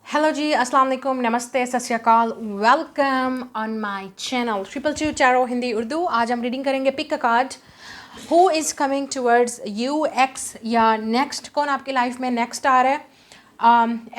Hello जी, अस्सलाम वालेकुम, नमस्ते, सत श्री अकाल, welcome on my channel triple two tarot Hindi Urdu. आज हम रीडिंग करेंगे pick a card. Who is coming towards you, ex या नेक्स्ट। कौन आपकी लाइफ में नेक्स्ट आ रहा है?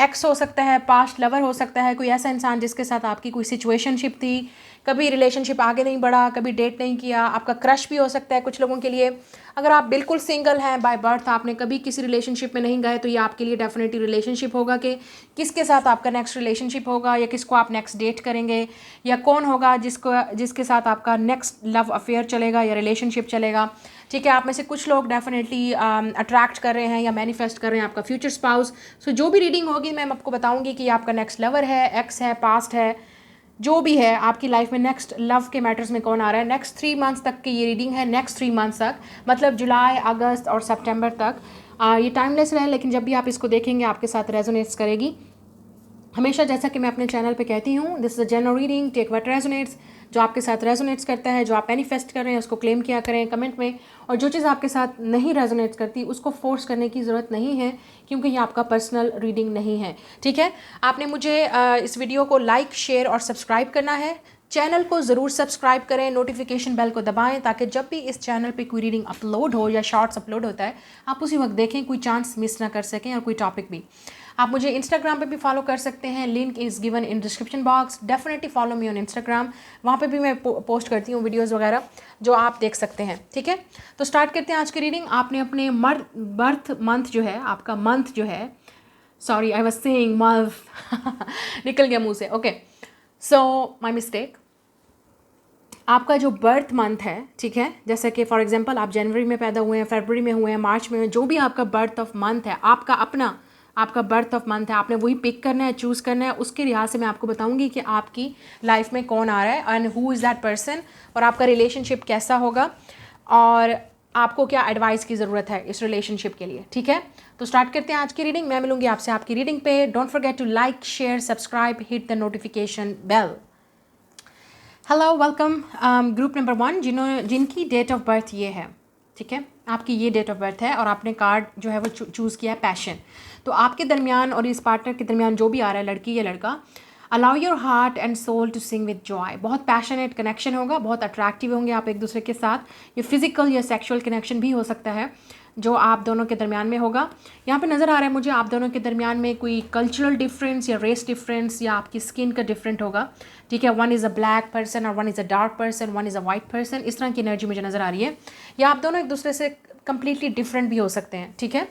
एक्स हो सकता है, पास्ट लवर हो सकता है, कोई ऐसा इंसान जिसके साथ आपकी कोई सिचुएशनशिप थी, कभी रिलेशनशिप आगे नहीं बढ़ा, कभी डेट नहीं किया। आपका क्रश भी हो सकता है कुछ लोगों के लिए। अगर आप बिल्कुल सिंगल हैं बाय बर्थ, आपने कभी किसी रिलेशनशिप में नहीं गए, तो ये आपके लिए डेफिनेटली रिलेशनशिप होगा कि किसके साथ आपका नेक्स्ट रिलेशनशिप होगा या किसको आप नेक्स्ट डेट करेंगे, या कौन होगा जिसके साथ आपका नेक्स्ट लव अफेयर चलेगा या रिलेशनशिप चलेगा। ठीक है, आप में से कुछ लोग डेफिनेटली अट्रैक्ट कर रहे हैं या मैनिफेस्ट कर रहे हैं आपका फ्यूचर स्पाउस। सो जो भी रीडिंग होगी मैं आपको बताऊंगी कि आपका नेक्स्ट लवर है, एक्स है, पास्ट है, जो भी है आपकी लाइफ में नेक्स्ट लव के मैटर्स में कौन आ रहा है। नेक्स्ट 3 मंथ्स तक की ये रीडिंग है, नेक्स्ट 3 मंथ्स तक, मतलब जुलाई, अगस्त और सितंबर तक। ये टाइमलेस है, लेकिन जब भी आप इसको देखेंगे आपके साथ रेजोनेट्स करेगी। हमेशा जैसा कि मैं अपने चैनल पे कहती हूँ, this is a general reading, take what resonates. जो आपके साथ रेजोनेट्स करता है, जो आप मैनिफेस्ट कर रहे हैं, उसको क्लेम किया करें कमेंट में। और जो चीज़ आपके साथ नहीं रेजोनेट्स करती, उसको फोर्स करने की ज़रूरत नहीं है, क्योंकि ये आपका पर्सनल रीडिंग नहीं है। ठीक है, आपने मुझे इस वीडियो को लाइक, शेयर और सब्सक्राइब करना है। चैनल को ज़रूर सब्सक्राइब करें, नोटिफिकेशन बेल को दबाएं, ताकि जब भी इस चैनल पे कोई रीडिंग अपलोड हो या शॉर्ट्स अपलोड होता है, आप उसी वक्त देखें, कोई चांस मिस ना कर सकें, और कोई टॉपिक भी। आप मुझे इंस्टाग्राम पे भी फॉलो कर सकते हैं, link is given in description box. Definitely follow me on Instagram, वहाँ पे भी मैं पोस्ट करती हूँ वीडियोज़ वगैरह, जो आप देख सकते हैं। ठीक है, तो स्टार्ट करते हैं आज की रीडिंग। आपने अपने बर्थ मंथ जो है, आपका मंथ जो है, sorry I was saying month निकल गया मुंह से। Okay, so my mistake. आपका जो बर्थ मंथ है, ठीक है, जैसे कि फॉर एग्जांपल आप जनवरी में पैदा हुए हैं, फरवरी में हुए हैं, मार्च में हुए हैं, जो भी आपका बर्थ ऑफ मंथ है, आपका अपना आपका बर्थ ऑफ मंथ है, आपने वही पिक करना है, चूज़ करना है। उसके लिहाज से मैं आपको बताऊंगी कि आपकी लाइफ में कौन आ रहा है and who is that person, और आपका रिलेशनशिप कैसा होगा, और आपको क्या एडवाइस की ज़रूरत है इस रिलेशनशिप के लिए। ठीक है, तो स्टार्ट करते हैं आज की रीडिंग। मैं मिलूंगी आपसे आपकी रीडिंग पे। Don't forget to like, share, subscribe, hit the notification bell. Hello, welcome. Group number 1, जिनकी डेट ऑफ बर्थ ये है, ठीक है, आपकी ये डेट ऑफ बर्थ है, और आपने कार्ड जो है वो चूज़ किया है पैशन। तो आपके दरमियान और इस पार्टनर के दरमियान जो भी आ रहा है, लड़की या लड़का, allow your heart and soul to sing with joy. बहुत पैशनेट कनेक्शन होगा, बहुत अट्रैक्टिव होंगे आप एक दूसरे के साथ। ये फिजिकल या सेक्सुअल कनेक्शन भी हो सकता है जो आप दोनों के दरमियान में होगा। यहाँ पे नज़र आ रहा है मुझे आप दोनों के दरमियान में कोई कल्चरल डिफरेंस या रेस डिफरेंस या आपकी स्किन का डिफरेंट होगा। ठीक है, one is a black person और one is a dark person, one is a white person, इस तरह की एनर्जी मुझे नज़र आ रही है। या आप दोनों एक दूसरे से कम्प्लीटली डिफरेंट भी हो सकते हैं। ठीक है,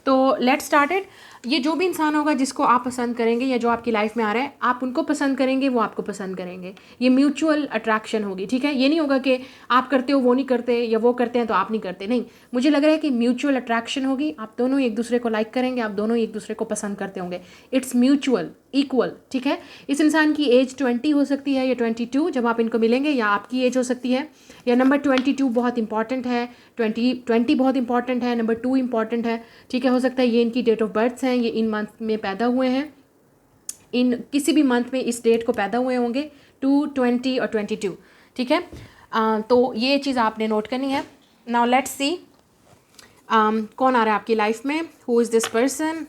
तो लेट्स स्टार्टेड। ये जो भी इंसान होगा जिसको आप पसंद करेंगे या जो आपकी लाइफ में आ रहा है, आप उनको पसंद करेंगे, वो आपको पसंद करेंगे। ये म्यूचुअल अट्रैक्शन होगी। ठीक है, ये नहीं होगा कि आप करते हो वो नहीं करते, या वो करते हैं तो आप नहीं करते। नहीं, मुझे लग रहा है कि म्यूचुअल अट्रैक्शन होगी। आप दोनों एक दूसरे को लाइक करेंगे, आप दोनों एक दूसरे को पसंद करते होंगे। It's mutual, equal. ठीक है, इस इंसान की एज 20 हो सकती है या 22 जब आप इनको मिलेंगे, या आपकी एज हो सकती है। या नंबर 22 बहुत इंपॉर्टेंट है, 20 बहुत इंपॉर्टेंट है, नंबर 2 इंपॉर्टेंट है। ठीक है, हो सकता है ये इनकी डेट ऑफ बर्थ हैं, ये इन मंथ में पैदा हुए हैं, इन किसी भी मंथ में इस डेट को पैदा हुए होंगे, 2, 20 और 22। ठीक है, तो ये चीज़ आपने नोट करनी है। नाउ लेट्स सी कौन आ रहा है आपकी लाइफ में, who is this person,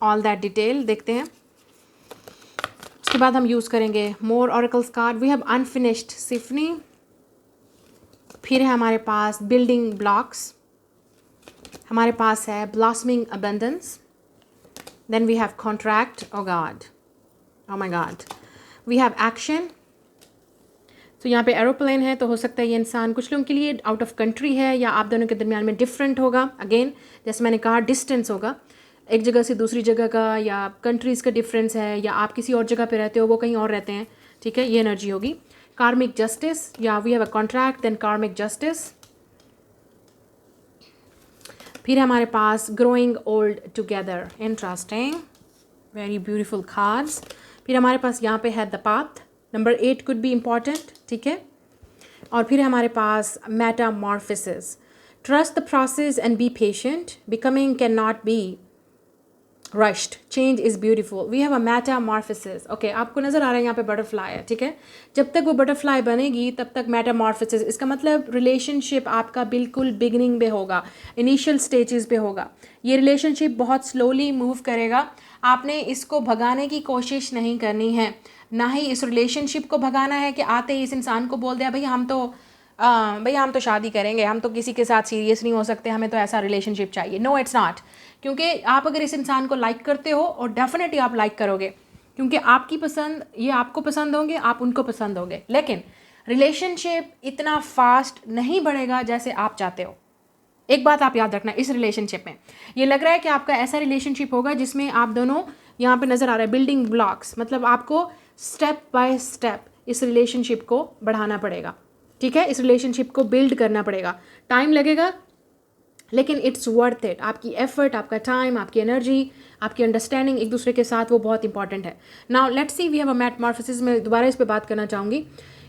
all that detail देखते हैं। उसके बाद हम यूज़ करेंगे more oracles card. We have unfinished symphony, फिर है हमारे पास बिल्डिंग ब्लॉक्स, हमारे पास है blossoming abundance, then we have contract, oh God, oh my God, we have action. तो यहाँ पे एरोप्लेन है, तो हो सकता है ये इंसान कुछ लोगों के लिए आउट ऑफ कंट्री है, या आप दोनों के दरमियान में डिफरेंट होगा। अगेन जैसे मैंने कहा, डिस्टेंस होगा एक जगह से दूसरी जगह का, या कंट्रीज़ का डिफरेंस है, या आप किसी और जगह पे रहते हो, वो कहीं और रहते हैं। ठीक है, ये एनर्जी होगी। कार्मिक जस्टिस, या we have a contract, then karmic justice. फिर हमारे पास growing old together, interesting, very beautiful cards. फिर हमारे पास यहाँ पे है the path, number 8 could be important. ठीक है, और फिर हमारे पास metamorphosis, trust the process and be patient, becoming can not be rushed, change is beautiful, we have a metamorphosis. Okay, आपको नज़र आ रहा है यहाँ पे बटरफ्लाई है, ठीक है। जब तक वो बटरफ्लाई बनेगी तब तक मेटामॉर्फोसिस, इसका मतलब रिलेशनशिप आपका बिल्कुल बिगनिंग पे होगा, इनिशियल स्टेजेस पे होगा। ये रिलेशनशिप बहुत स्लोली मूव करेगा, आपने इसको भगाने की कोशिश नहीं करनी है, ना ही इस रिलेशनशिप को भगाना है कि आते ही इस इंसान को बोल दिया भैया हम तो शादी करेंगे, हम तो किसी के साथ सीरियस नहीं हो सकते, हमें तो ऐसा रिलेशनशिप चाहिए। No, it's not. क्योंकि आप अगर इस इंसान को लाइक करते हो, और डेफिनेटली आप लाइक करोगे, क्योंकि आपकी पसंद ये आपको पसंद होंगे, आप उनको पसंद होंगे, लेकिन रिलेशनशिप इतना फास्ट नहीं बढ़ेगा जैसे आप चाहते हो। एक बात आप याद रखना, इस रिलेशनशिप में ये लग रहा है कि आपका ऐसा रिलेशनशिप होगा जिसमें आप दोनों, यहाँ पे नज़र आ रहा है बिल्डिंग ब्लॉक्स, मतलब आपको स्टेप बाय स्टेप इस रिलेशनशिप को बढ़ाना पड़ेगा, ठीक है। इस रिलेशनशिप को बिल्ड करना पड़ेगा, टाइम लगेगा, लेकिन इट्स वर्थ इट। आपकी एफर्ट, आपका टाइम, आपकी एनर्जी, आपकी अंडरस्टैंडिंग एक दूसरे के साथ, वो बहुत इंपॉर्टेंट है। Now let's see we have a metamorphosis. मैं दोबारा इस पर बात करना चाहूँगी,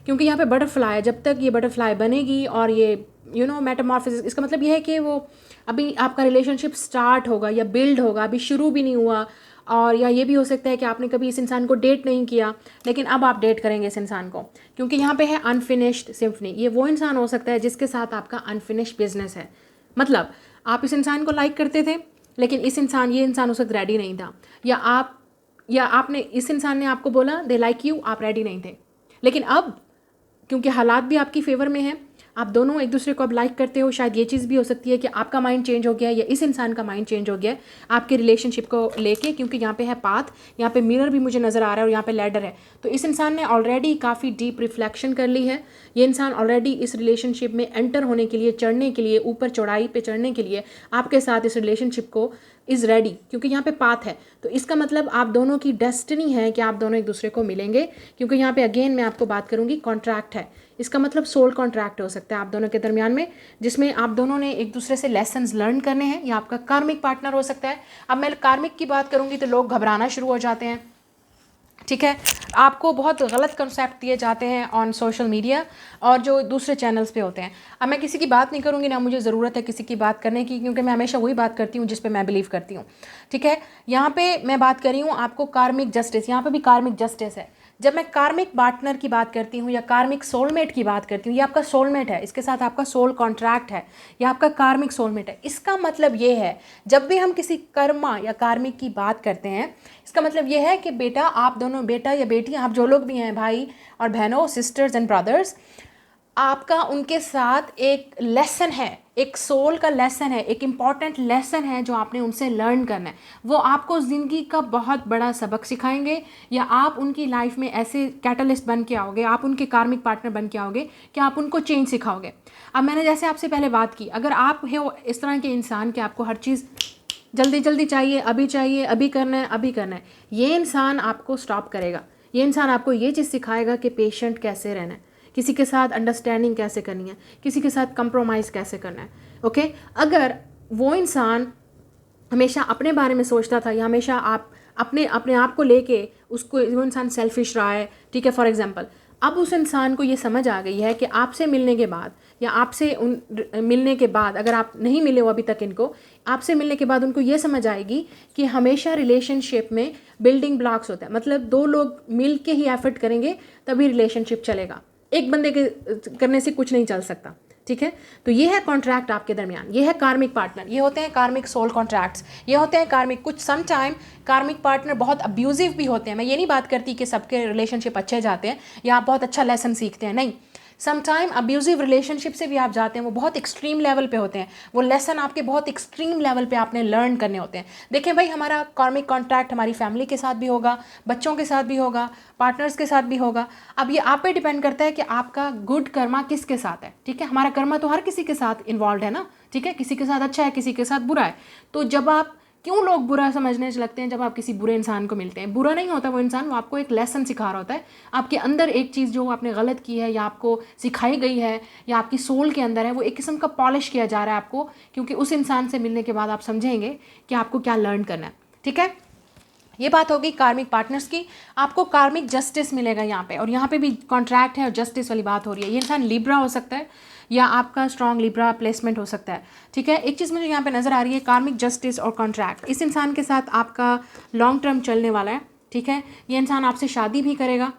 क्योंकि यहाँ पे बटरफ्लाई है, जब तक ये बटरफ्लाई बनेगी और ये मेटामॉर्फोसिस, इसका मतलब ये है कि वो अभी आपका रिलेशनशिप स्टार्ट होगा या बिल्ड होगा, अभी शुरू भी नहीं हुआ। और या ये भी हो सकता है कि आपने कभी इस इंसान को डेट नहीं किया, लेकिन अब आप डेट करेंगे इस इंसान को, क्योंकि यहाँ पे है अनफिनिश्ड सिम्फनी। ये वो इंसान हो सकता है जिसके साथ आपका अनफिनिश्ड बिजनेस है, मतलब आप इस इंसान को लाइक करते थे, लेकिन ये इंसान उस वक्त रेडी नहीं था, या आपने इस इंसान ने आपको बोला दे लाइक यू, आप रेडी नहीं थे, लेकिन अब क्योंकि हालात भी आपकी फेवर में हैं, आप दोनों एक दूसरे को अब लाइक करते हो। शायद ये चीज़ भी हो सकती है कि आपका माइंड चेंज हो गया है या इस इंसान का माइंड चेंज हो गया है आपके रिलेशनशिप को लेके, क्योंकि यहाँ पे है पाथ, यहाँ पे मिरर भी मुझे नज़र आ रहा है और यहाँ पे लैडर है। तो इस इंसान ने ऑलरेडी काफ़ी डीप रिफ्लेक्शन कर ली है, ये इंसान ऑलरेडी इस रिलेशनशिप में एंटर होने के लिए, चढ़ने के लिए, ऊपर चौड़ाई पे चढ़ने के लिए आपके साथ इस रिलेशनशिप को इज़ रेडी, क्योंकि यहाँ पे पाथ है। तो इसका मतलब आप दोनों की डेस्टिनी है कि आप दोनों एक दूसरे को मिलेंगे, क्योंकि यहाँ पे अगेन मैं आपको बात करूँगी कॉन्ट्रैक्ट है, इसका मतलब सोल कॉन्ट्रैक्ट हो सकता है आप दोनों के दरमियान में, जिसमें आप दोनों ने एक दूसरे से लेसन्स लर्न करने हैं, या आपका कार्मिक पार्टनर हो सकता है। अब मैं कार्मिक की बात करूँगी तो लोग घबराना शुरू हो जाते हैं, ठीक है। आपको बहुत गलत कंसेप्ट दिए जाते हैं ऑन सोशल मीडिया और जो दूसरे चैनल्स पे होते हैं। अब मैं किसी की बात नहीं करूँगी, ना मुझे ज़रूरत है किसी की बात करने की, क्योंकि मैं हमेशा वही बात करती हूँ जिस पे मैं बिलीव करती हूँ, ठीक है। यहाँ पे मैं बात कर रही हूँ आपको कार्मिक जस्टिस, यहाँ पे भी कार्मिक जस्टिस है। जब मैं कार्मिक पार्टनर की बात करती हूँ या कार्मिक सोलमेट की बात करती हूँ, ये आपका सोलमेट है, इसके साथ आपका सोल कॉन्ट्रैक्ट है, या आपका कार्मिक सोलमेट है। इसका मतलब ये है, जब भी हम किसी कर्मा या कार्मिक की बात करते हैं, इसका मतलब ये है कि बेटा, आप दोनों, बेटा या बेटी, आप जो लोग भी हैं, भाई और बहनों, सिस्टर्स एंड ब्रदर्स, आपका उनके साथ एक लेसन है, एक सोल का लेसन है, एक इम्पॉर्टेंट लेसन है जो आपने उनसे लर्न करना है। वो आपको ज़िंदगी का बहुत बड़ा सबक सिखाएंगे, या आप उनकी लाइफ में ऐसे कैटलिस्ट बन के आओगे, आप उनके कार्मिक पार्टनर बन के आओगे कि आप उनको चेंज सिखाओगे। अब मैंने जैसे आपसे पहले बात की, अगर आप हो इस तरह के इंसान कि आपको हर चीज़ जल्दी जल्दी चाहिए, अभी करना है, अभी करना है, ये इंसान आपको स्टॉप करेगा। ये इंसान आपको ये चीज़ सिखाएगा कि पेशेंट कैसे रहना है, किसी के साथ अंडरस्टैंडिंग कैसे करनी है, किसी के साथ कंप्रोमाइज़ कैसे करना है, ओके। अगर वो इंसान हमेशा अपने बारे में सोचता था, या हमेशा आप अपने आप को लेके उसको, वो इंसान सेल्फिश रहा है, ठीक है, फॉर एग्जांपल, अब उस इंसान को ये समझ आ गई है कि आपसे मिलने के बाद, या आपसे मिलने के बाद, अगर आप नहीं मिले हो अभी तक इनको, आपसे मिलने के बाद उनको ये समझ आएगी कि हमेशा रिलेशनशिप में बिल्डिंग ब्लॉक्स होता है, मतलब दो लोग मिल के ही एफर्ट करेंगे तभी रिलेशनशिप चलेगा, एक बंदे के करने से कुछ नहीं चल सकता, ठीक है। तो ये है कॉन्ट्रैक्ट आपके दरमियान, ये है कार्मिक पार्टनर, ये होते हैं कार्मिक सोल कॉन्ट्रैक्ट्स, ये होते हैं कार्मिक। कुछ सम टाइम कार्मिक पार्टनर बहुत अब्यूजिव भी होते हैं। मैं ये नहीं बात करती कि सबके रिलेशनशिप अच्छे जाते हैं या आप बहुत अच्छा लेसन सीखते हैं, नहीं। सम टाइम अब्यूजिव रिलेशनशिप से भी आप जाते हैं, वो बहुत एक्सट्रीम लेवल पे होते हैं, वो लेसन आपके बहुत एक्सट्रीम लेवल पे आपने लर्न करने होते हैं। देखें भाई, हमारा कार्मिक कॉन्ट्रैक्ट हमारी फैमिली के साथ भी होगा, बच्चों के साथ भी होगा, पार्टनर्स के साथ भी होगा। अब ये आप पे डिपेंड करता है कि आपका गुड कर्मा किसके साथ है, ठीक है। हमारा कर्मा तो हर किसी के साथ इन्वॉल्व है ना, ठीक है, किसी के साथ अच्छा है, किसी के साथ बुरा है। तो जब आप, क्यों लोग बुरा समझने लगते हैं जब आप किसी बुरे इंसान को मिलते हैं? बुरा नहीं होता वो इंसान, वो आपको एक लेसन सिखा रहा होता है। आपके अंदर एक चीज़ जो आपने गलत की है या आपको सिखाई गई है या आपकी सोल के अंदर है, वो एक किस्म का पॉलिश किया जा रहा है आपको, क्योंकि उस इंसान से मिलने के बाद आप समझेंगे कि आपको क्या लर्न करना है, ठीक है। ये बात होगी कार्मिक पार्टनर्स की। आपको कार्मिक जस्टिस मिलेगा यहाँ पे, और यहाँ पे भी कॉन्ट्रैक्ट है और जस्टिस वाली बात हो रही है। ये इंसान लिब्रा हो सकता है या आपका स्ट्रॉन्ग लिब्रा प्लेसमेंट हो सकता है, ठीक है। एक चीज़ मुझे यहाँ पे नज़र आ रही है, कार्मिक जस्टिस और कॉन्ट्रैक्ट। इस इंसान के साथ आपका लॉन्ग टर्म चलने वाला है, ठीक है। ये इंसान आपसे शादी भी करेगा।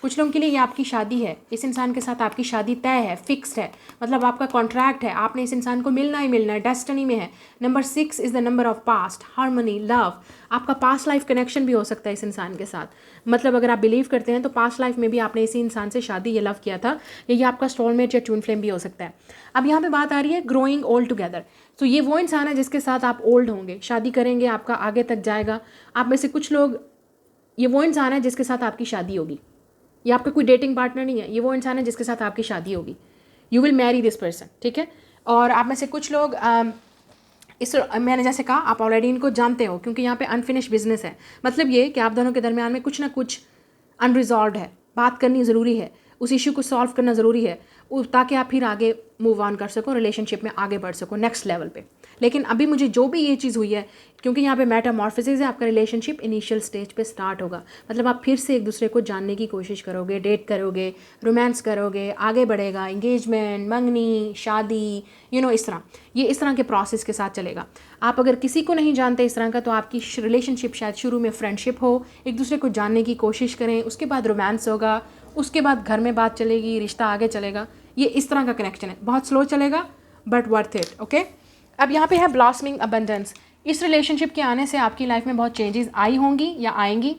कुछ लोगों के लिए ये आपकी शादी है, इस इंसान के साथ आपकी शादी तय है, फिक्स्ड है, मतलब आपका कॉन्ट्रैक्ट है, आपने इस इंसान को मिलना ही मिलना है, डेस्टिनी में है। Number 6 is the number of past, harmony, love. आपका पास्ट लाइफ कनेक्शन भी हो सकता है इस इंसान के साथ, मतलब अगर आप बिलीव करते हैं तो पास्ट लाइफ में भी आपने इसी इंसान से शादी या लव किया था, या ये आपका सोलमेट या ट्विन फ्लेम भी हो सकता है। अब यहाँ पे बात आ रही है ग्रोइंग ओल्ड टुगेदर। तो ये वो इंसान है जिसके साथ आप ओल्ड होंगे, शादी करेंगे, आपका आगे तक जाएगा। आप में से कुछ लोग, ये वो इंसान है जिसके साथ आपकी शादी होगी। ये आपका कोई डेटिंग पार्टनर नहीं है, ये वो इंसान है जिसके साथ आपकी शादी होगी। You will marry this person, ठीक है। और आप में से कुछ लोग मैंने जैसे कहा, आप ऑलरेडी इनको जानते हो, क्योंकि यहाँ पे अनफिनिश बिजनेस है। मतलब ये कि आप दोनों के दरमियान में कुछ ना कुछ अनरिजॉल्व है, बात करनी ज़रूरी है, उस इशू को सॉल्व करना ज़रूरी है, ताकि आप फिर आगे मूव ऑन कर सको, रिलेशनशिप में आगे बढ़ सको नेक्स्ट लेवल पे। लेकिन अभी मुझे जो भी ये चीज़ हुई है, क्योंकि यहाँ पे मेटामॉर्फोसिस है, आपका रिलेशनशिप इनिशियल स्टेज पे स्टार्ट होगा। मतलब आप फिर से एक दूसरे को जानने की कोशिश करोगे, डेट करोगे, रोमांस करोगे, आगे बढ़ेगा, इंगेजमेंट, मंगनी, शादी, इस तरह, ये इस तरह के प्रोसेस के साथ चलेगा। आप अगर किसी को नहीं जानते इस तरह का, तो आपकी रिलेशनशिप शायद शुरू में फ्रेंडशिप हो, एक दूसरे को जानने की कोशिश करें, उसके बाद रोमांस होगा, उसके बाद घर में बात चलेगी, रिश्ता आगे चलेगा। ये इस तरह का कनेक्शन है, बहुत स्लो चलेगा बट वर्थ इट, ओके। अब यहाँ पे है ब्लॉसमिंग अबंडेंस। इस रिलेशनशिप के आने से आपकी लाइफ में बहुत चेंजेस आई होंगी या आएंगी,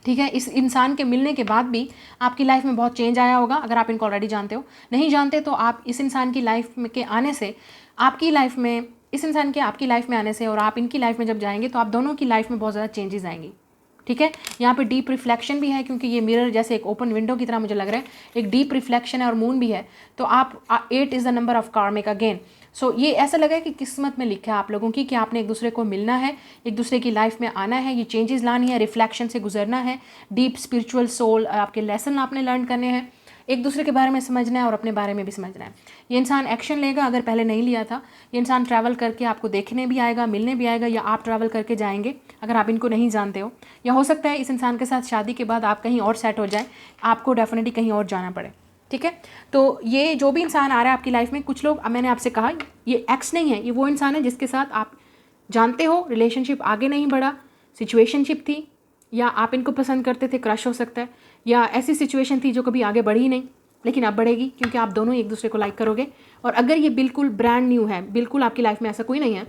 ठीक है। इस इंसान के मिलने के बाद भी आपकी लाइफ में बहुत चेंज आया होगा, अगर आप इनको ऑलरेडी जानते हो। नहीं जानते तो आप इस इंसान की लाइफ में के आने से, आपकी लाइफ में इस इंसान के आपकी लाइफ में आने से और आप इनकी लाइफ में जब जाएंगे तो आप दोनों की लाइफ में बहुत ज़्यादा चेंजेस आएंगी, ठीक है। यहाँ पे डीप रिफ्लेक्शन भी है, क्योंकि ये मिरर जैसे एक ओपन विंडो की तरह मुझे लग रहा है, एक डीप रिफ्लेक्शन है और मून भी है। तो आप 8 is the number of karmic again. So ये ऐसा लगा है कि किस्मत में लिखा है आप लोगों की कि आपने एक दूसरे को मिलना है, एक दूसरे की लाइफ में आना है, ये चेंजेस लानी है, रिफ्लेक्शन से गुजरना है, डीप स्पिरिचुअल सोल आपके लेसन आपने लर्न करने हैं, एक दूसरे के बारे में समझना है और अपने बारे में भी समझना है। ये इंसान एक्शन लेगा अगर पहले नहीं लिया था। ये इंसान ट्रैवल करके आपको देखने भी आएगा, मिलने भी आएगा, या आप ट्रैवल करके जाएंगे अगर आप इनको नहीं जानते हो। या हो सकता है इस इंसान के साथ शादी के बाद आप कहीं और सेट हो जाए, आपको डेफिनेटली कहीं और जाना पड़े, ठीक है। तो ये जो भी इंसान आ रहा है आपकी लाइफ में, कुछ लोग, मैंने आपसे कहा ये एक्स नहीं है, ये वो इंसान है जिसके साथ आप जानते हो, रिलेशनशिप आगे नहीं बढ़ा, सिचुएशनशिप थी, या आप इनको पसंद करते थे, क्रश हो सकता है, या ऐसी सिचुएशन थी जो कभी आगे बढ़ी नहीं, लेकिन अब बढ़ेगी क्योंकि आप दोनों एक दूसरे को लाइक करोगे। और अगर ये बिल्कुल ब्रांड न्यू है, बिल्कुल आपकी लाइफ में ऐसा कोई नहीं है,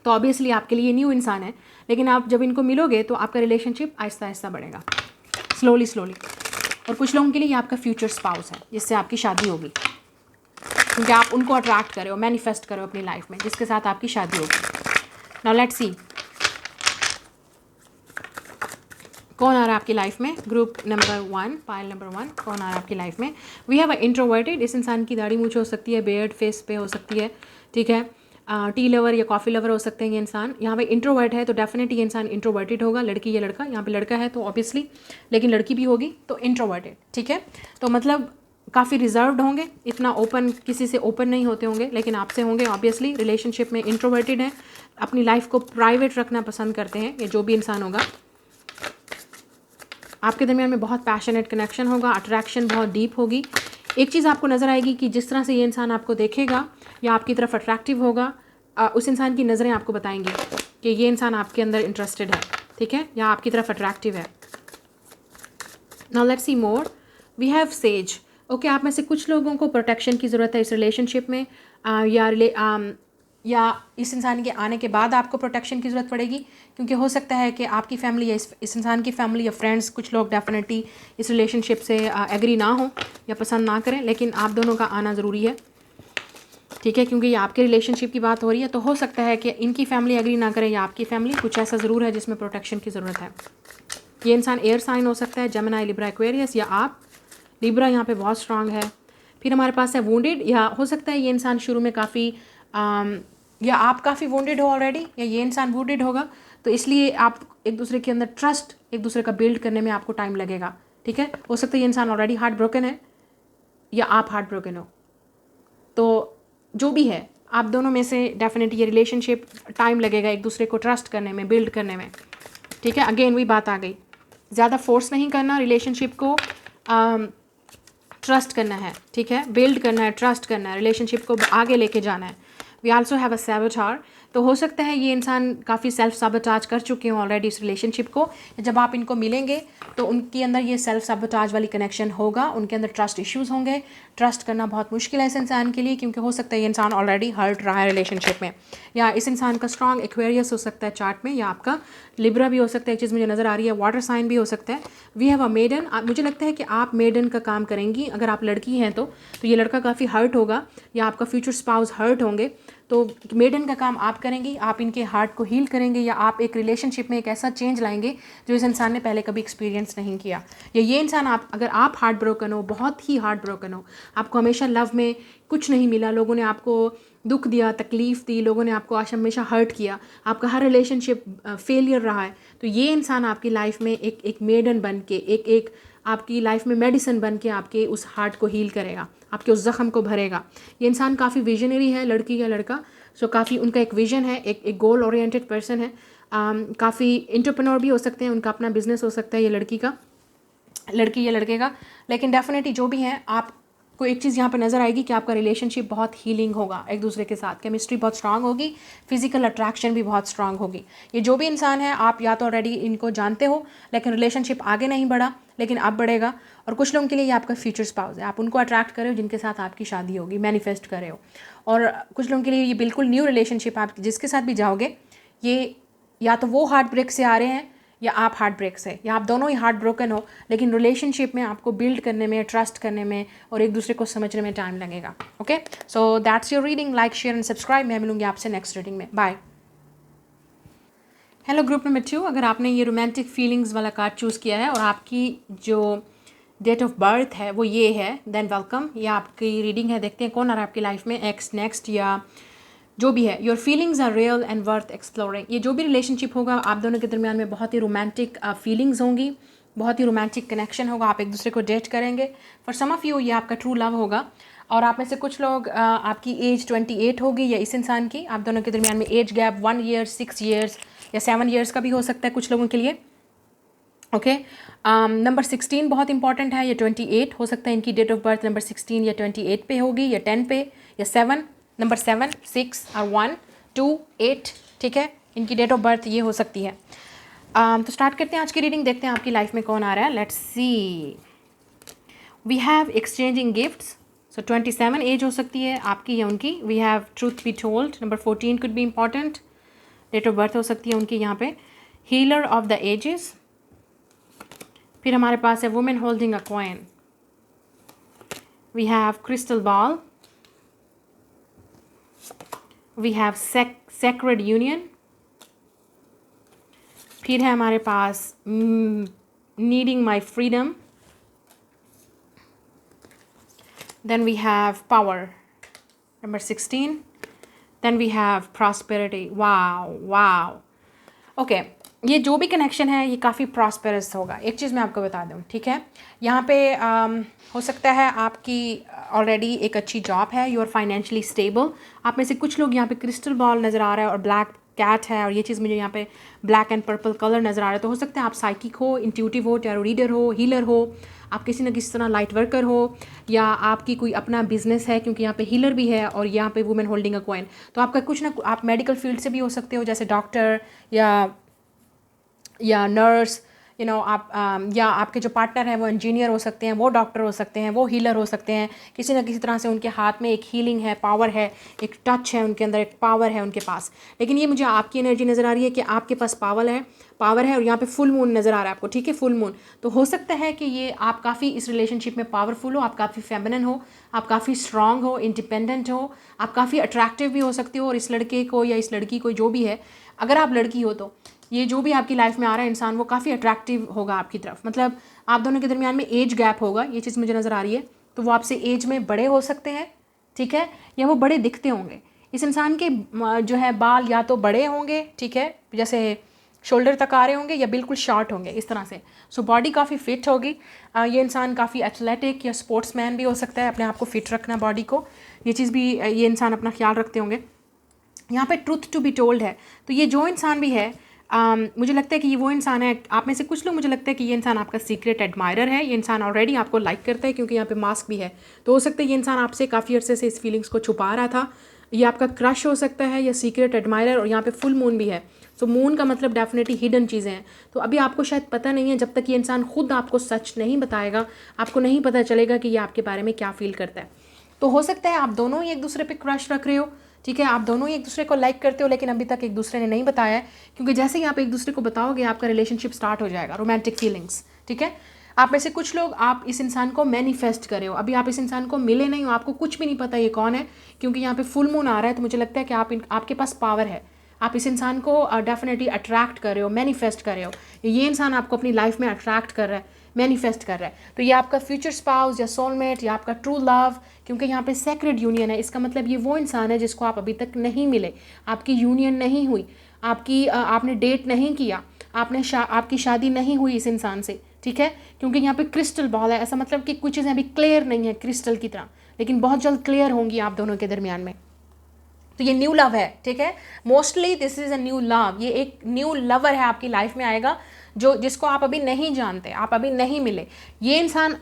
तो ऑब्वियसली आपके लिए न्यू इंसान है, लेकिन आप जब इनको मिलोगे तो आपका रिलेशनशिप आहिस्ता आहिस्ता बढ़ेगा, स्लोली स्लोली। और कुछ लोगों के लिए ये आपका फ्यूचर स्पाउस है, जिससे आपकी शादी होगी, क्योंकि आप उनको अट्रैक्ट करो, मैनिफेस्ट करो अपनी लाइफ में, जिसके साथ आपकी शादी होगी। नाउ लेट्स सी कौन आ रहा है आपकी लाइफ में। ग्रुप नंबर 1, पाइल नंबर 1, कौन आ रहा है आपकी लाइफ में। We have a introverted. इस इंसान की दाढ़ी मूंछ हो सकती है, बियर्ड फेस पे हो सकती है, ठीक है। टी लवर या कॉफ़ी लवर हो सकते हैं ये इंसान। यहाँ पे इंट्रोवर्ट है तो डेफिनेटली ये इंसान इंट्रोवर्टेड होगा, लड़की या लड़का। यहाँ पे लड़का है तो ऑब्वियसली, लेकिन लड़की भी होगी तो इंट्रोवर्टेड, ठीक है। तो मतलब काफ़ी रिजर्व्ड होंगे, इतना ओपन किसी से ओपन नहीं होते होंगे, लेकिन आपसे होंगे ऑब्वियसली। रिलेशनशिप में इंट्रोवर्टेड है, अपनी लाइफ को प्राइवेट रखना पसंद करते हैं ये जो भी इंसान होगा। आपके दरमियान में बहुत पैशनेट कनेक्शन होगा, अट्रैक्शन बहुत डीप होगी। एक चीज़ आपको नज़र आएगी कि जिस तरह से ये इंसान आपको देखेगा या आपकी तरफ अट्रैक्टिव होगा, उस इंसान की नज़रें आपको बताएंगी कि ये इंसान आपके अंदर इंटरेस्टेड है, ठीक है, या आपकी तरफ अट्रैक्टिव है। Now let's see more. We have sage. Okay, आप में से कुछ लोगों को प्रोटेक्शन की ज़रूरत है इस रिलेशनशिप में, या इस इंसान के आने के बाद आपको प्रोटेक्शन की ज़रूरत पड़ेगी, क्योंकि हो सकता है कि आपकी फैमिली या इस इंसान की फैमिली या फ्रेंड्स, कुछ लोग डेफिनेटली इस रिलेशनशिप से एग्री ना हो या पसंद ना करें, लेकिन आप दोनों का आना ज़रूरी है, ठीक है, क्योंकि ये आपके रिलेशनशिप की बात हो रही है। तो हो सकता है कि इनकी फैमिली एग्री ना करे या आपकी फैमिली, कुछ ऐसा ज़रूर है जिसमें प्रोटेक्शन की ज़रूरत है। ये इंसान एयर साइन हो सकता है, जेमिनी, लिब्रा, एक्वेरियस, या आप। लिब्रा यहाँ पे बहुत स्ट्रांग है। फिर हमारे पास है वुंडेड, या हो सकता है ये इंसान शुरू में काफ़ी या आप काफ़ी वुंडेड हो ऑलरेडी, या ये इंसान वुंडेड होगा, तो इसलिए आप एक दूसरे के अंदर ट्रस्ट एक दूसरे का बिल्ड करने में आपको टाइम लगेगा, ठीक है। हो सकता है ये इंसान ऑलरेडी हार्ट ब्रोकन है या आप हार्ट ब्रोकन हो, तो जो भी है आप दोनों में से डेफिनेटली ये रिलेशनशिप टाइम लगेगा एक दूसरे को ट्रस्ट करने में, बिल्ड करने में, ठीक है, अगेन वही बात आ गई, ज़्यादा फोर्स नहीं करना रिलेशनशिप को, ट्रस्ट करना है, ठीक है, बिल्ड करना है, ट्रस्ट करना है, रिलेशनशिप को आगे लेके जाना है। वी आल्सो हैव अ सैबोटार, तो हो सकता है ये इंसान काफ़ी सेल्फ साबोटाज कर चुके हों ऑलरेडी इस रिलेशनशिप को। जब आप इनको मिलेंगे तो उनके अंदर ये सेल्फ साबोटाज वाली कनेक्शन होगा, उनके अंदर ट्रस्ट इश्यूज़ होंगे। ट्रस्ट करना बहुत मुश्किल है इस इंसान के लिए, क्योंकि हो सकता है ये इंसान ऑलरेडी हर्ट रहा है रिलेशनशिप में, या इस इंसान का स्ट्रॉन्ग एक्वेरियस हो सकता है चार्ट में, या आपका लिब्रा भी हो सकता है, एक चीज़ मुझे नज़र आ रही है, वाटर साइन भी हो सकता है। वी हैव अ मेडन, मुझे लगता है कि आप मेडन का काम करेंगी, अगर आप लड़की हैं तो ये लड़का काफ़ी हर्ट होगा, या आपका फ्यूचर स्पाउस हर्ट होंगे, तो मेडन का काम आप करेंगी, आप इनके हार्ट को हील करेंगे, या आप एक रिलेशनशिप में एक ऐसा चेंज लाएंगे जो इस इंसान ने पहले कभी एक्सपीरियंस नहीं किया। या ये इंसान, आप अगर आप हार्ट ब्रोकन हो, बहुत ही हार्ट ब्रोकन हो, आपको हमेशा लव में कुछ नहीं मिला, लोगों ने आपको दुख दिया, तकलीफ़ दी, लोगों ने आपको हमेशा हर्ट किया, आपका हर रिलेशनशिप फेलियर रहा है, तो ये इंसान आपकी लाइफ में एक मेडन बन के, एक आपकी लाइफ में मेडिसिन बन के आपके उस हार्ट को हील करेगा, आपके उस ज़ख़म को भरेगा। ये इंसान काफ़ी विजनरी है, लड़की या लड़का, सो काफ़ी उनका एक विजन है, एक गोल ओरिएंटेड पर्सन है, काफ़ी एंटरप्रेन्योर भी हो सकते हैं, उनका अपना बिजनेस हो सकता है ये लड़की या लड़के का। लेकिन डेफिनेटली जो भी है, आपको एक चीज़ यहाँ पर नज़र आएगी कि आपका रिलेशनशिप बहुत हीलिंग होगा एक दूसरे के साथ, केमिस्ट्री बहुत स्ट्रांग होगी, फिजिकल अट्रैक्शन भी बहुत स्ट्रांग होगी। ये जो भी इंसान है, आप या तो ऑलरेडी इनको जानते हो लेकिन रिलेशनशिप आगे नहीं बढ़ा, लेकिन अब बढ़ेगा। और कुछ लोगों के लिए ये आपका फ्यूचर स्पाउस है, आप उनको अट्रैक्ट कर रहे हो जिनके साथ आपकी शादी होगी, मैनिफेस्ट कर रहे हो। और कुछ लोगों के लिए ये बिल्कुल न्यू रिलेशनशिप, आप जिसके साथ भी जाओगे, ये या तो वो हार्ट ब्रेक से आ रहे हैं या आप हार्ट ब्रेक से, या आप दोनों ही हार्ट ब्रोकन हो, लेकिन रिलेशनशिप में आपको बिल्ड करने में, ट्रस्ट करने में और एक दूसरे को समझने में टाइम लगेगा। Okay, so that's your reading. Like, share and subscribe. मैं मिलूंगी आपसे नेक्स्ट रीडिंग में। बाय। हेलो ग्रुप नंबर 2, अगर आपने ये रोमांटिक फीलिंग्स वाला कार्ड चूज़ किया है और आपकी जो डेट ऑफ बर्थ है वो ये है, देन वेलकम। ये आपकी रीडिंग है, देखते हैं कौन आ रहा है आपकी लाइफ में, एक्स, नेक्स्ट या जो भी है। Your feelings are real and worth exploring. ये जो भी रिलेशनशिप होगा आप दोनों के दरमियान में बहुत ही रोमांटिक फीलिंग्स होंगी, बहुत ही रोमांटिक कनेक्शन होगा, आप एक दूसरे को डेट करेंगे। फॉर सम ऑफ यू ये आपका ट्रू लव होगा, और आप में से कुछ लोग आपकी एज 28 होगी या इस इंसान की, आप दोनों के दरमियान में एज गैप 1 ईयर, 6 ईयर्स या 7 ईयर्स का भी हो सकता है कुछ लोगों के लिए। ओके, नंबर 16 बहुत इंपॉर्टेंट है, या 28 हो सकता है इनकी डेट ऑफ बर्थ नंबर 16 या 28 पे होगी, या 10 पे, या 7, नंबर 7, 6 और 1, 2, 8, ठीक है, इनकी डेट ऑफ बर्थ ये हो सकती है। तो स्टार्ट करते हैं आज की रीडिंग, देखते हैं आपकी लाइफ में कौन आ रहा है। Let's see, we have exchanging gifts, so 27 age हो सकती है आपकी या उनकी। We have truth be told, number 14 could be important, date of birth हो सकती है उनकी यहाँ पे। हीलर ऑफ द एजेस, फिर हमारे पास है women holding a coin, we have crystal ball, we have sacred union, फिर है हमारे पास needing my freedom, then we have power, number 16, then we have prosperity. Wow wow, okay, ये जो भी कनेक्शन है ये काफ़ी प्रॉस्पेरस होगा। एक चीज़ मैं आपको बता दूँ, ठीक है, यहाँ पे हो सकता है आपकी ऑलरेडी एक अच्छी जॉब है, यू आर फाइनेंशियली स्टेबल। आप में से कुछ लोग यहाँ पे क्रिस्टल बॉल नज़र आ रहा है और ब्लैक कैट है, और ये चीज़ मुझे यहाँ पे ब्लैक एंड पर्पल कलर नज़र आ रहा है। तो हो सकता है आप साइकिक हो, इंट्यूटिव हो, टैरो रीडर हो, हीलर हो, आप किसी न किसी तरह लाइट वर्कर हो, या आपकी कोई अपना बिजनेस है, क्योंकि यहाँ पे हीलर भी है और यहाँ पे वुमेन होल्डिंग अ कॉइन। तो आपका कुछ ना, आप मेडिकल फील्ड से भी हो सकते हो, जैसे डॉक्टर या नर्स, यू नो, आप या आपके जो पार्टनर हैं वो इंजीनियर हो सकते हैं, वो डॉक्टर हो सकते हैं, वो हीलर हो सकते हैं। किसी न किसी तरह से उनके हाथ में एक हीलिंग है, पावर है, एक टच है उनके अंदर, एक पावर है उनके पास। लेकिन ये मुझे आपकी एनर्जी नज़र आ रही है कि आपके पास पावर है और यहाँ पे फुल मून नज़र आ रहा है आपको, ठीक है, फुल मून। तो हो सकता है कि ये आप काफ़ी इस रिलेशनशिप में पावरफुल हो, आप काफ़ी फेमिनिन हो, आप काफ़ी स्ट्रांग हो, इंडिपेंडेंट हो, आप काफ़ी अट्रैक्टिव भी हो सकते हो। और इस लड़के को या इस लड़की को, जो भी है, अगर आप लड़की हो तो ये जो भी आपकी लाइफ में आ रहा है इंसान, वो काफ़ी अट्रैक्टिव होगा आपकी तरफ। मतलब आप दोनों के दरमियान में एज गैप होगा, ये चीज़ मुझे नज़र आ रही है। तो वो आपसे एज में बड़े हो सकते हैं, ठीक है, या वो बड़े दिखते होंगे। इस इंसान के जो है बाल या तो बड़े होंगे, ठीक है, जैसे शोल्डर तक आ रहे होंगे, या बिल्कुल शॉर्ट होंगे इस तरह से। सो बॉडी काफ़ी फिट होगी। ये इंसान काफ़ी एथलेटिक या स्पोर्ट्समैन भी हो सकता है, अपने आप को फिट रखना, बॉडी को, ये चीज़ भी ये इंसान अपना ख्याल रखते होंगे। यहाँ पे ट्रूथ टू बी टोल्ड है, तो ये जो इंसान भी है मुझे लगता है कि ये वो इंसान है, आप में से कुछ लोग, मुझे लगता है कि ये इंसान आपका सीक्रेट एडमायरर है, ये इंसान ऑलरेडी आपको लाइक करता है क्योंकि यहाँ पे मास्क भी है। तो हो सकता है ये इंसान आपसे काफ़ी अर्से से इस फीलिंग्स को छुपा रहा था। ये आपका क्रश हो सकता है या सीक्रेट एडमायरर, और यहाँ पे फुल मून भी है। सो मून का मतलब डेफिनेटली हिडन चीज़ें हैं। तो अभी आपको शायद पता नहीं है, जब तक ये इंसान खुद आपको सच नहीं बताएगा आपको नहीं पता चलेगा कि ये आपके बारे में क्या फील करता है। तो हो सकता है आप दोनों ही एक दूसरे पे क्रश रख रहे हो, ठीक है, आप दोनों ही एक दूसरे को लाइक करते हो, लेकिन अभी तक एक दूसरे ने नहीं बताया है, क्योंकि जैसे ही आप एक दूसरे को बताओगे आपका रिलेशनशिप स्टार्ट हो जाएगा, रोमांटिक फीलिंग्स, ठीक है। आप में से कुछ लोग आप इस इंसान को मैनिफेस्ट करे हो, अभी आप इस इंसान को मिले नहीं हो, आपको कुछ भी नहीं पता ये कौन है, क्योंकि यहाँ पे फुल मून आ रहा है। तो मुझे लगता है कि आपके पास पावर है, आप इस इंसान को डेफिनेटली अट्रैक्ट कर रहे हो, मैनिफेस्ट कर रहे हो, ये इंसान आपको अपनी लाइफ में अट्रैक्ट कर रहा है, मैनिफेस्ट कर रहा है। तो ये आपका फ्यूचर स्पाउस या सोलमेट या आपका ट्रू लव, क्योंकि यहाँ पे सेक्रेड यूनियन है, इसका मतलब ये वो इंसान है जिसको आप अभी तक नहीं मिले, आपकी यूनियन नहीं हुई, आपने डेट नहीं किया, आपकी शादी नहीं हुई इस इंसान से, ठीक है, क्योंकि यहाँ पे क्रिस्टल बॉल है। ऐसा मतलब कि कुछ चीज़ें अभी क्लियर नहीं है क्रिस्टल की तरह, लेकिन बहुत जल्द क्लियर होंगी आप दोनों के दरमियान में। तो ये न्यू लव है, ठीक है, mostly this is a new love. ये एक न्यू लवर है आपकी लाइफ में आएगा, जिसको आप अभी नहीं जानते, आप अभी नहीं मिले। ये इंसान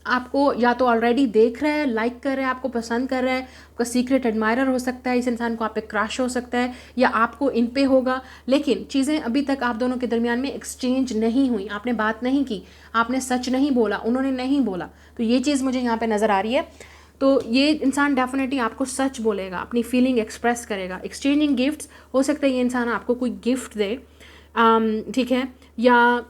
आपको या तो ऑलरेडी देख रहा है, लाइक कर रहा है, आपको पसंद कर रहा है, आपका सीक्रेट एडमायरर हो सकता है, इस इंसान को आप पे क्रश हो सकता है, या आपको इन पे होगा, लेकिन चीज़ें अभी तक आप दोनों के दरमियान में एक्सचेंज नहीं हुई, आपने बात नहीं की, आपने सच नहीं बोला, उन्होंने नहीं बोला। तो ये चीज़ मुझे यहाँ पे नज़र आ रही है। तो ये इंसान डेफिनेटली आपको सच बोलेगा, अपनी फीलिंग एक्सप्रेस करेगा। एक्सचेंजिंग गिफ्ट्स, हो सकता है ये इंसान आपको कोई गिफ्ट दे, ठीक है, या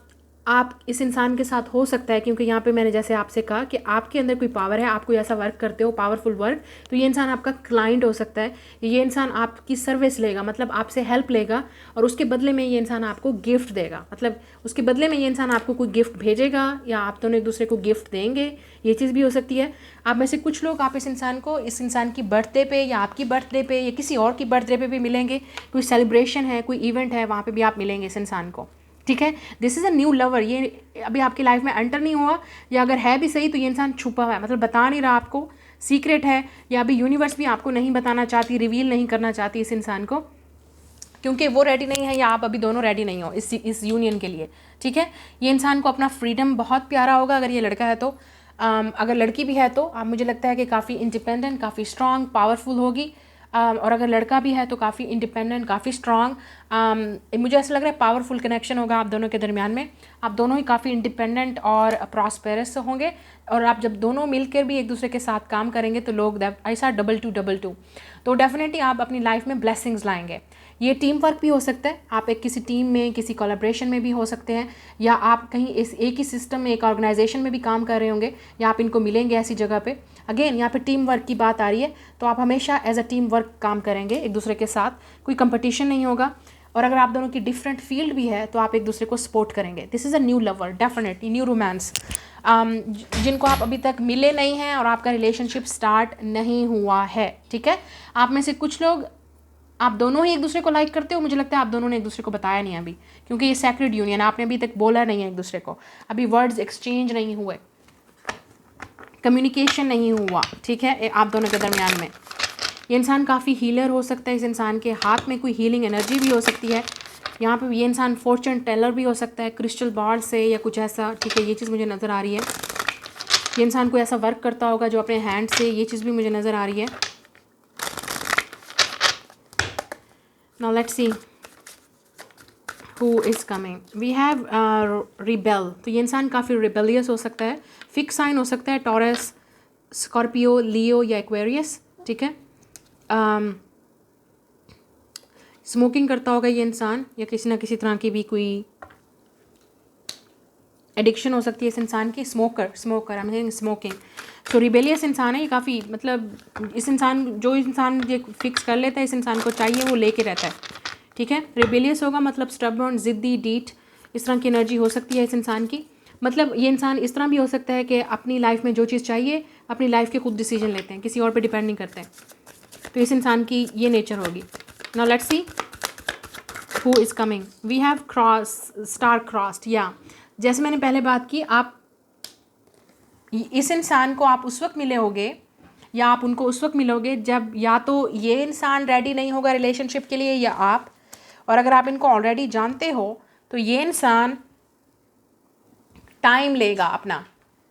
आप इस इंसान के साथ हो सकता है, क्योंकि यहाँ पे मैंने जैसे आपसे कहा कि आपके अंदर कोई पावर है, आप कोई ऐसा वर्क करते हो, पावरफुल वर्क, तो ये इंसान आपका क्लाइंट हो सकता है, ये इंसान आपकी सर्विस लेगा, मतलब आपसे हेल्प लेगा, और उसके बदले में ये इंसान आपको गिफ्ट देगा, मतलब उसके बदले में ये इंसान आपको कोई गिफ्ट भेजेगा, या आप दोनों एक दूसरे को गिफ्ट देंगे, ये चीज़ भी हो सकती है। आप में से कुछ लोग आप इस इंसान की बर्थडे पे या आपकी बर्थडे पे या किसी और की बर्थडे पे भी मिलेंगे, कोई सेलिब्रेशन है, कोई इवेंट है, वहाँ पे भी आप मिलेंगे इस इंसान को, ठीक है। This is a new lover. ये अभी आपकी लाइफ में एंटर नहीं हुआ, या अगर है भी सही तो ये इंसान छुपा हुआ है, मतलब बता नहीं रहा आपको, सीक्रेट है, या अभी यूनिवर्स भी आपको नहीं बताना चाहती, रिवील नहीं करना चाहती इस इंसान को, क्योंकि वो रेडी नहीं है या आप अभी दोनों रेडी नहीं हो इस यूनियन के लिए, ठीक है। ये इंसान को अपना फ्रीडम बहुत प्यारा होगा, अगर ये लड़का है तो। अगर लड़की भी है तो आप, मुझे लगता है कि काफ़ी इंडिपेंडेंट, काफ़ी स्ट्रॉन्ग, पावरफुल होगी, और अगर लड़का भी है तो काफ़ी इंडिपेंडेंट, काफ़ी स्ट्रॉन्ग। मुझे ऐसा लग रहा है पावरफुल कनेक्शन होगा आप दोनों के दरमियान में, आप दोनों ही काफ़ी इंडिपेंडेंट और प्रॉस्पेरस होंगे, और आप जब दोनों मिलकर भी एक दूसरे के साथ काम करेंगे तो लोग ऐसा डबल टू, तो डेफिनेटली आप अपनी लाइफ में ब्लेसिंग्स लाएंगे। ये टीम वर्क भी हो सकता है, आप एक किसी टीम में, किसी कोलैबोरेशन में भी हो सकते हैं, या आप कहीं एक ही सिस्टम में, एक ऑर्गेनाइजेशन में भी काम कर रहे होंगे, या आप इनको मिलेंगे ऐसी जगह पे। अगेन यहाँ पे टीम वर्क की बात आ रही है, तो आप हमेशा एज अ टीम वर्क काम करेंगे एक दूसरे के साथ, कोई कंपटीशन नहीं होगा, और अगर आप दोनों की डिफरेंट फील्ड भी है तो आप एक दूसरे को सपोर्ट करेंगे। This is a new lover, definitely new romance. जिनको आप अभी तक मिले नहीं हैं और आपका रिलेशनशिप स्टार्ट नहीं हुआ है, ठीक है। आप में से कुछ लोग, आप दोनों ही एक दूसरे को लाइक करते हो, मुझे लगता है आप दोनों ने एक दूसरे को बताया नहीं अभी, क्योंकि ये सैक्रेड यूनियन, आपने अभी तक बोला नहीं है एक दूसरे को, अभी वर्ड्स एक्सचेंज नहीं हुए, कम्युनिकेशन नहीं हुआ, ठीक है, आप दोनों के दरमियान में। ये इंसान काफ़ी हीलर हो सकता है, इस इंसान के हाथ में कोई हीलिंग एनर्जी भी हो सकती है। यहाँ पे ये इंसान फॉर्चून टेलर भी हो सकता है, क्रिस्टल बॉल से या कुछ ऐसा, ठीक है, ये चीज़ मुझे नज़र आ रही है। ये इंसान कोई ऐसा वर्क करता होगा जो अपने हैंड से, ये चीज़ भी मुझे नज़र आ रही है। Now let's C who is coming. We have rebel, तो ये इंसान काफ़ी रिबेलियस हो सकता है, फिक्स साइन हो सकता है, टॉरस, स्कॉर्पियो, लियो या एक्वेरियस, ठीक है। स्मोकिंग करता होगा ये इंसान, या किसी ना किसी तरह की भी कोई एडिक्शन हो सकती है इस इंसान की, स्मोकर आई मीन स्मोकिंग। तो रिबेलियस इंसान है ये काफ़ी, मतलब इस इंसान, जो इंसान ये फिक्स कर लेता है, इस इंसान को चाहिए वो लेके रहता है, ठीक है। रिबेलियस होगा मतलब स्टबर्न, ज़िद्दी, डीठ, इस तरह की एनर्जी हो सकती है इस इंसान की। मतलब ये इंसान इस तरह भी हो सकता है कि अपनी लाइफ में जो चीज़ चाहिए, अपनी लाइफ के खुद डिसीजन लेते हैं, किसी और पे डिपेंड नहीं करते हैं, तो इस इंसान की ये नेचर होगी। Now let's see who is coming. We have star crossed, या जैसे मैंने पहले बात की, आप इस इंसान को आप उस वक्त मिले होगे, या आप उनको उस वक्त मिलोगे जब या तो ये इंसान रेडी नहीं होगा रिलेशनशिप के लिए, या आप, और अगर आप इनको ऑलरेडी जानते हो तो ये इंसान टाइम लेगा अपना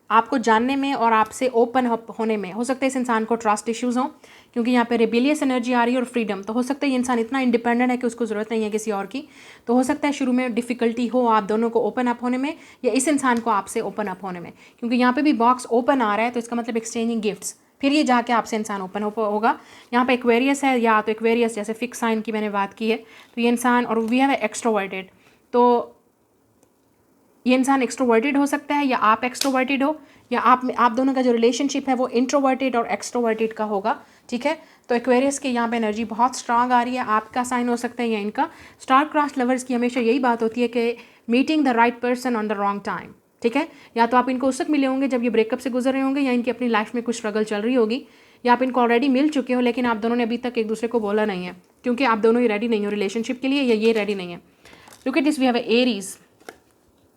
आपको जानने में और आपसे ओपन होने में। हो सकता है इस इंसान को ट्रस्ट इश्यूज़ हों, क्योंकि यहाँ पे रिबेलियस एनर्जी आ रही है और फ्रीडम। तो हो सकता है ये इंसान इतना इंडिपेंडेंट है कि उसको ज़रूरत नहीं है किसी और की। तो हो सकता है शुरू में डिफ़िकल्टी हो आप दोनों को ओपन अप होने में, या इस इंसान को आपसे ओपन अप होने में, क्योंकि यहाँ पे भी बॉक्स ओपन आ रहा है, तो इसका मतलब एक्सचेंजिंग गिफ्ट्स, फिर ये जाके आपसे इंसान ओपन होगा। यहाँ पे एक्वेरियस है, या तो एक्वेरियस जैसे फिक्स साइन की मैंने बात की है, तो ये इंसान, और वी हैव एक्सट्रोवर्टेड, तो ये इंसान एक्सट्रोवर्टेड हो सकता है, या आप एक्सट्रोवर्टेड हो, या आप दोनों का जो रिलेशनशिप है वो इंट्रोवर्टेड और एक्सट्रोवर्टेड का होगा। ठीक है, तो एक्वेरियस की यहाँ पे एनर्जी बहुत स्ट्रांग आ रही है, आपका साइन हो सकता है या इनका। स्टार क्रॉस लवर्स की हमेशा यही बात होती है कि meeting the right person on the wrong time. ठीक है, या तो आप इनको उस वक्त मिले होंगे जब ये ब्रेकअप से गुजर रहे होंगे, या इनकी अपनी लाइफ में कुछ स्ट्रगल चल रही होगी, या आप इनको ऑलरेडी मिल चुके हो लेकिन आप दोनों ने अभी तक एक दूसरे को बोला नहीं है, क्योंकि आप दोनों ही रेडी नहीं हो रिलेशनशिप के लिए, या ये रेडी नहीं है। Look at this, we have Aries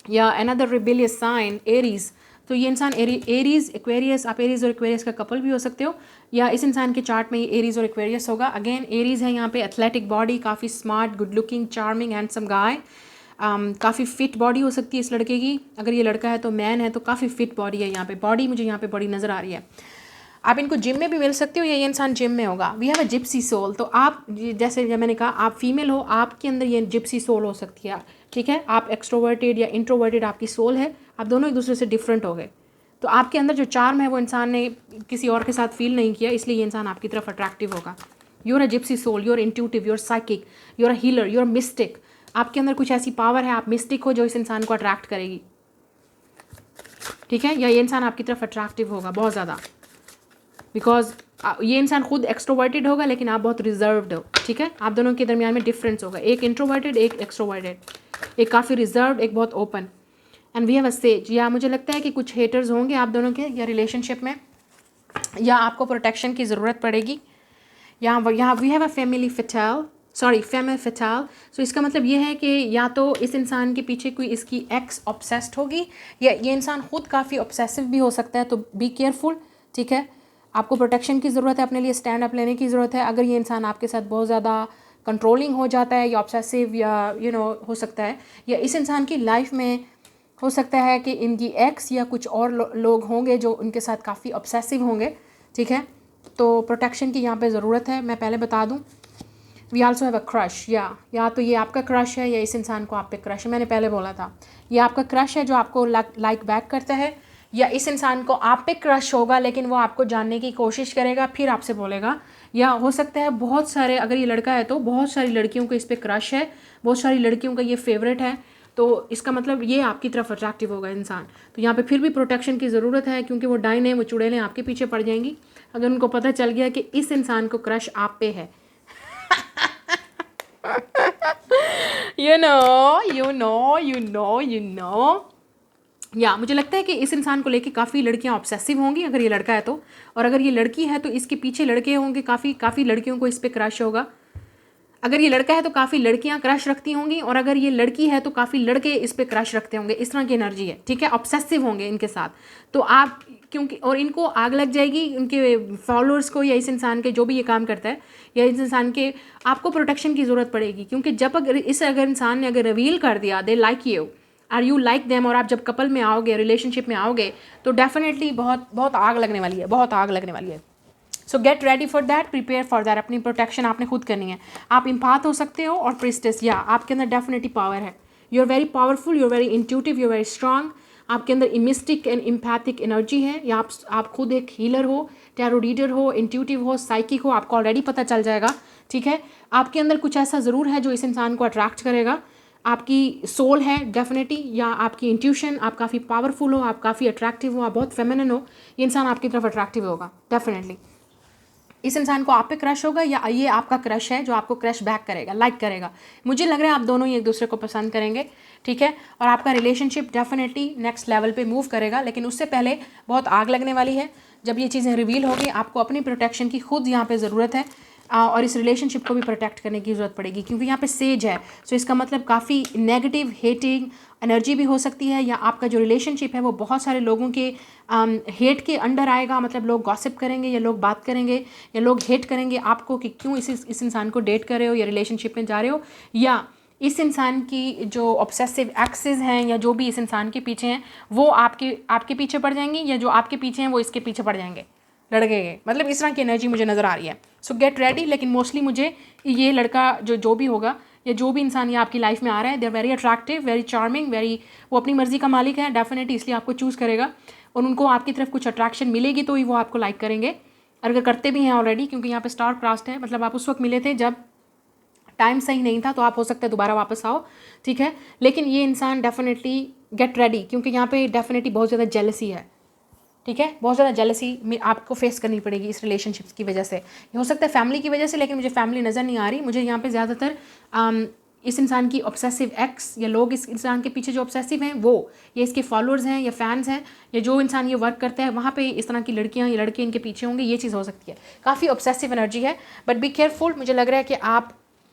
या अनदर रिबेलियस साइन एरीज। तो ये इंसान एरीज एक्वेरियस, आप एरीज और एक्वेरियस का कपल भी हो सकते हो, या इस इंसान के चार्ट में ये एरीज और एक्वेरियस होगा। अगेन एरीज है यहाँ पे, एथलेटिक बॉडी, काफ़ी smart, good looking, charming, handsome guy, काफ़ी फिट बॉडी हो सकती है इस लड़के की। अगर ये लड़का है तो मैन है, तो काफ़ी फिट बॉडी है यहाँ पे, बॉडी मुझे यहाँ पे बड़ी नज़र आ रही है। आप इनको जिम में भी मिल सकते हो, या ये इंसान जिम में होगा। We have a gypsy soul, तो आप जैसे जब मैंने कहा आप फीमेल हो, आपके अंदर ये जिप्सी सोल हो सकती है। ठीक है, आप एक्सट्रोवर्टेड या इंट्रोवर्टेड आपकी सोल है, आप दोनों एक दूसरे से डिफरेंट हो गए, तो आपके अंदर जो चार्म है वो इंसान ने किसी और के साथ फील नहीं किया, इसलिए ये इंसान आपकी तरफ अट्रैक्टिव होगा। You're a gypsy soul, you're intuitive, you're psychic, you're a healer, you're mystic. आपके अंदर कुछ ऐसी पावर है, आप मिस्टिक हो, जो इस इंसान को अट्रैक्ट करेगी। ठीक है, या ये इंसान आपकी तरफ अट्रैक्टिव होगा बहुत ज़्यादा, बिकॉज ये इंसान खुद एक्सट्रोवर्टेड होगा लेकिन आप बहुत रिजर्व्ड हो। ठीक है, आप दोनों के दरमियान में डिफरेंस होगा, एक इंट्रोवर्टेड एक एक्सट्रोवर्टेड, एक काफ़ी रिजर्व्ड एक बहुत open. And we have a sage, या मुझे लगता है कि कुछ हेटर्स होंगे आप दोनों के या रिलेशनशिप में, या आपको प्रोटेक्शन की ज़रूरत पड़ेगी। यहाँ we have a family fatal, sorry family fatal. So इसका मतलब ये है कि या तो इस इंसान के पीछे कोई इसकी एक्स ऑब्सेस्ड होगी, या ये इंसान खुद काफ़ी ऑब्सेसिव भी हो सकता है, तो बी केयरफुल। ठीक है, आपको प्रोटेक्शन की ज़रूरत है, अपने लिए स्टैंड अप लेने की ज़रूरत है। अगर ये इंसान आपके साथ बहुत ज़्यादा कंट्रोलिंग हो जाता है या ऑब्सेसिव, या हो सकता है, या इस इंसान की लाइफ में हो सकता है कि इनकी एक्स या कुछ और लोग होंगे जो उनके साथ काफ़ी ऑब्सेसिव होंगे। ठीक है, तो प्रोटेक्शन की यहाँ पे ज़रूरत है। मैं पहले बता दूँ, we also have a crush, या तो ये आपका क्रश है या इस इंसान को आप पे क्रश है। मैंने पहले बोला था ये आपका क्रश है जो आपको लाइक बैक करता है, या इस इंसान को आप पे क्रश होगा लेकिन वो आपको जानने की कोशिश करेगा फिर आपसे बोलेगा। या हो सकता है बहुत सारे, अगर ये लड़का है तो बहुत सारी लड़कियों को इस पर क्रश है, बहुत सारी लड़कियों का ये फेवरेट है, तो इसका मतलब ये आपकी तरफ अट्रैक्टिव होगा इंसान। तो यहाँ पे फिर भी प्रोटेक्शन की ज़रूरत है, क्योंकि वो डाइन है, वो चुड़ैलें आपके पीछे पड़ जाएंगी अगर उनको पता चल गया कि इस इंसान को क्रश आप पे है। you know या मुझे लगता है कि इस इंसान को लेके काफ़ी लड़कियां ऑब्सेसिव होंगी अगर ये लड़का है तो, और अगर ये लड़की है तो इसके पीछे लड़के होंगे, काफ़ी लड़कियों को इस पे क्रश होगा। अगर ये लड़का है तो काफ़ी लड़कियां क्रश रखती होंगी, और अगर ये लड़की है तो काफ़ी लड़के इस पे क्रश रखते होंगे। इस तरह की एनर्जी है। ठीक है, ऑब्सेसिव होंगे इनके साथ, तो आप क्योंकि, और इनको आग लग जाएगी उनके फॉलोअर्स को, या इस इंसान के जो भी ये काम करता है, या इस इंसान के, आपको प्रोटेक्शन की ज़रूरत पड़ेगी। क्योंकि जब अगर इंसान ने अगर रिवील कर दिया they like you, are you like them, और आप जब कपल में आओगे, रिलेशनशिप में आओगे, तो डेफिनेटली बहुत आग लगने वाली है, बहुत आग लगने वाली है। सो get ready for that, prepare for that. अपनी प्रोटेक्शन आपने खुद करनी है। आप इम्पाथ हो सकते हो और प्रिस्टेस, या आपके अंदर डेफिनेटली पावर है। You are very powerful, you are very intuitive, you are very strong. आपके अंदर मिस्टिक एंड इम्पैथिक एनर्जी है, या आप खुद एक हीलर हो, टैरो रीडर हो, इंट्यूटिव हो, साइकिक हो, आपको ऑलरेडी पता चल जाएगा। ठीक है, आपके अंदर कुछ ऐसा ज़रूर है जो इस इंसान को अट्रैक्ट करेगा। आपकी सोल है डेफिनेटली, या आपकी इंट्यूशन, आप काफ़ी पावरफुल हो, आप काफ़ी अट्रैक्टिव हो, आप बहुत फेमिनिन हो, ये इंसान आपकी तरफ अट्रैक्टिव होगा डेफिनेटली। इस इंसान को आप पे क्रश होगा, या ये आपका क्रश है जो आपको क्रश बैक करेगा, लाइक करेगा। मुझे लग रहा है आप दोनों ही एक दूसरे को पसंद करेंगे। ठीक है, और आपका रिलेशनशिप डेफिनेटली नेक्स्ट लेवल पे मूव करेगा, लेकिन उससे पहले बहुत आग लगने वाली है। जब ये चीज़ें रिवील होगी, आपको अपनी प्रोटेक्शन की खुद यहाँ पे ज़रूरत है। और इस रिलेशनशिप को भी प्रोटेक्ट करने की ज़रूरत पड़ेगी, क्योंकि यहाँ पे सेज है। सो इसका मतलब काफ़ी नेगेटिव हेटिंग एनर्जी भी हो सकती है, या आपका जो रिलेशनशिप है वो बहुत सारे लोगों के हेट के अंडर आएगा। मतलब लोग गॉसिप करेंगे, या लोग बात करेंगे, या लोग हेट करेंगे आपको कि क्यों इस इंसान को डेट कर रहे हो या रिलेशनशिप में जा रहे हो, या इस इंसान की जो ऑब्सेसिव एक्सेस हैं या जो भी इस इंसान के पीछे हैं वो आपके पीछे पड़ जाएंगी, या जो आपके पीछे हैं वो इसके पीछे पड़ जाएंगे, लड़के के। मतलब इस तरह की एनर्जी मुझे नज़र आ रही है। सो गेट रेडी। लेकिन मोस्टली मुझे ये लड़का जो भी होगा या जो भी इंसान ये आपकी लाइफ में आ रहा है, they are very attractive, very charming, वो अपनी मर्जी का मालिक है डेफिनेटली, इसलिए आपको चूज़ करेगा और उनको आपकी तरफ कुछ अट्रैक्शन मिलेगी तो ही वो आपको लाइक करेंगे। और अगर करते भी हैं ऑलरेडी, क्योंकि यहाँ पे स्टार क्रास्ट है, मतलब आप उस वक्त मिले थे जब टाइम सही नहीं था, तो आप हो सकता है दोबारा वापस आओ, ठीक है। लेकिन ये इंसान डेफिनेटली गेट रेडी, क्योंकि यहाँ पे डेफिनेटली बहुत ज़्यादा जेलसी है, ठीक है। बहुत ज़्यादा जेलसी आपको फेस करनी पड़ेगी इस रिलेशनशिप्स की वजह से। ये हो सकता है फैमिली की वजह से, लेकिन मुझे फैमिली नज़र नहीं आ रही। मुझे यहाँ पे ज़्यादातर इस इंसान की ऑब्सेसिव एक्स, या लोग इस इंसान के पीछे जो ऑब्सेसिव हैं वो, या इसके फॉलोअर्स हैं या फैंस हैं, या जो इंसान ये वर्क करता है वहाँ पे इस तरह की लड़कियाँ या लड़के इनके पीछे होंगे, ये चीज़ हो सकती है। काफ़ी ऑब्सेसिव एनर्जी है, बट बी केयरफुल। मुझे लग रहा है कि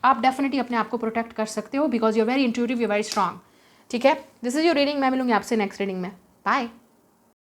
आप डेफिनेटली अपने आप को प्रोटेक्ट कर सकते हो, because you are very intuitive, you very strong, ठीक है। This is your reading. मैं मिलूंगी आपसे नेक्स्ट रीडिंग में। बाय।